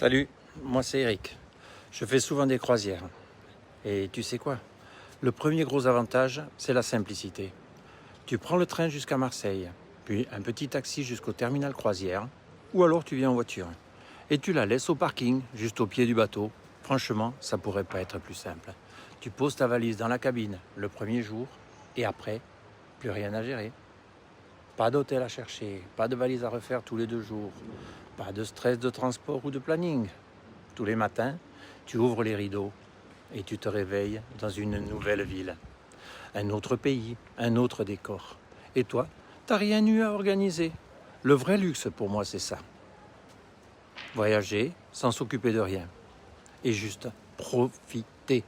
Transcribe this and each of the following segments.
Salut, moi c'est Eric. Je fais souvent des croisières. Et tu sais quoi? Le premier gros avantage, c'est la simplicité. Tu prends le train jusqu'à Marseille, puis un petit taxi jusqu'au terminal croisière, ou alors tu viens en voiture. Et tu la laisses au parking, juste au pied du bateau. Franchement, ça pourrait pas être plus simple. Tu poses ta valise dans la cabine le premier jour, et après, plus rien à gérer. Pas d'hôtel à chercher, pas de valise à refaire tous les 2 jours, pas de stress de transport ou de planning. Tous les matins, tu ouvres les rideaux et tu te réveilles dans une nouvelle ville. Un autre pays, un autre décor. Et toi, t'as rien eu à organiser. Le vrai luxe pour moi, c'est ça. Voyager sans s'occuper de rien. Et juste profiter.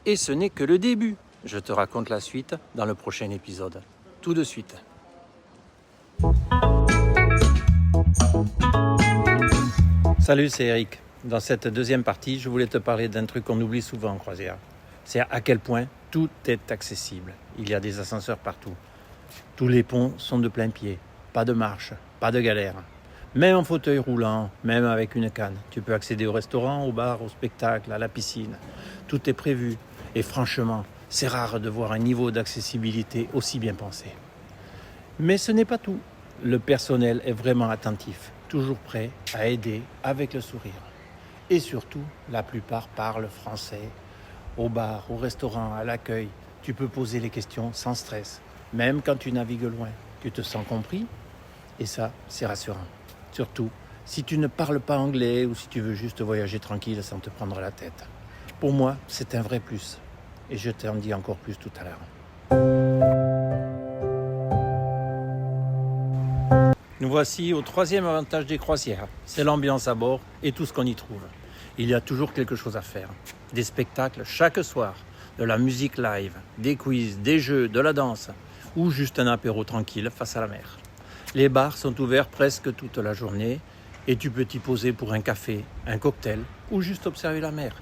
Et ce n'est que le début. Je te raconte la suite dans le prochain épisode. Tout de suite. Salut, c'est Eric. Dans cette deuxième partie, je voulais te parler d'un truc qu'on oublie souvent en croisière. C'est à quel point tout est accessible. Il y a des ascenseurs partout. Tous les ponts sont de plein pied. Pas de marche, pas de galère. Même en fauteuil roulant, même avec une canne. Tu peux accéder au restaurant, au bar, au spectacle, à la piscine. Tout est prévu. Et franchement, c'est rare de voir un niveau d'accessibilité aussi bien pensé. Mais ce n'est pas tout. Le personnel est vraiment attentif, toujours prêt à aider avec le sourire. Et surtout, la plupart parlent français. Au bar, au restaurant, à l'accueil, tu peux poser les questions sans stress. Même quand tu navigues loin, tu te sens compris. Et ça, c'est rassurant. Surtout, si tu ne parles pas anglais ou si tu veux juste voyager tranquille sans te prendre la tête. Pour moi, c'est un vrai plus. Et je t'en dis encore plus tout à l'heure. Nous voici au 3e avantage des croisières. C'est l'ambiance à bord et tout ce qu'on y trouve. Il y a toujours quelque chose à faire. Des spectacles chaque soir, de la musique live, des quiz, des jeux, de la danse ou juste un apéro tranquille face à la mer. Les bars sont ouverts presque toute la journée et tu peux t'y poser pour un café, un cocktail ou juste observer la mer.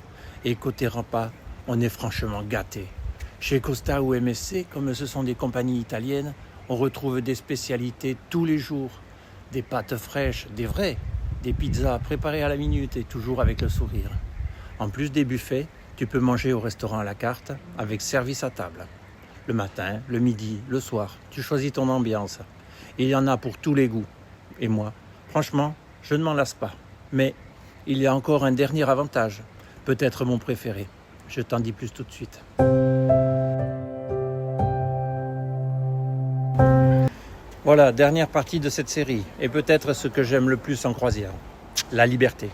Et côté repas, on est franchement gâtés. Chez Costa ou MSC, comme ce sont des compagnies italiennes, on retrouve des spécialités tous les jours. Des pâtes fraîches, des vraies, des pizzas préparées à la minute et toujours avec le sourire. En plus des buffets, tu peux manger au restaurant à la carte avec service à table. Le matin, le midi, le soir, tu choisis ton ambiance. Il y en a pour tous les goûts. Et moi, franchement, je ne m'en lasse pas. Mais il y a encore un dernier avantage, peut-être mon préféré. Je t'en dis plus tout de suite. Voilà, dernière partie de cette série, et peut-être ce que j'aime le plus en croisière, la liberté.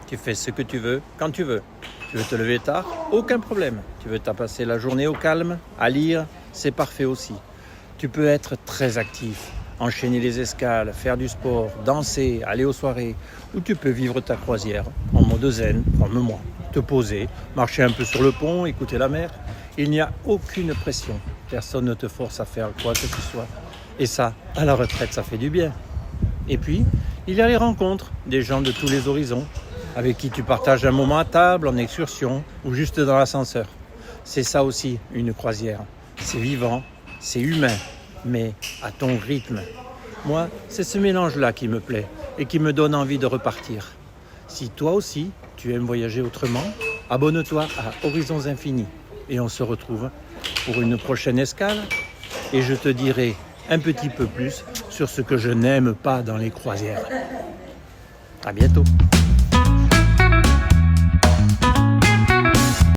Tu fais ce que tu veux, quand tu veux. Tu veux te lever tard, aucun problème. Tu veux passer la journée au calme, à lire, c'est parfait aussi. Tu peux être très actif, enchaîner les escales, faire du sport, danser, aller aux soirées, ou tu peux vivre ta croisière en mode zen, comme moi. Te poser, marcher un peu sur le pont, écouter la mer. Il n'y a aucune pression. Personne ne te force à faire quoi que ce soit. Et ça, à la retraite, ça fait du bien. Et puis, il y a les rencontres, des gens de tous les horizons, avec qui tu partages un moment à table, en excursion, ou juste dans l'ascenseur. C'est ça aussi, une croisière. C'est vivant, c'est humain, mais à ton rythme. Moi, c'est ce mélange-là qui me plaît et qui me donne envie de repartir. Si toi aussi, tu aimes voyager autrement, abonne-toi à Horizons Infinis. Et on se retrouve pour une prochaine escale. Et je te dirai un petit peu plus sur ce que je n'aime pas dans les croisières. À bientôt.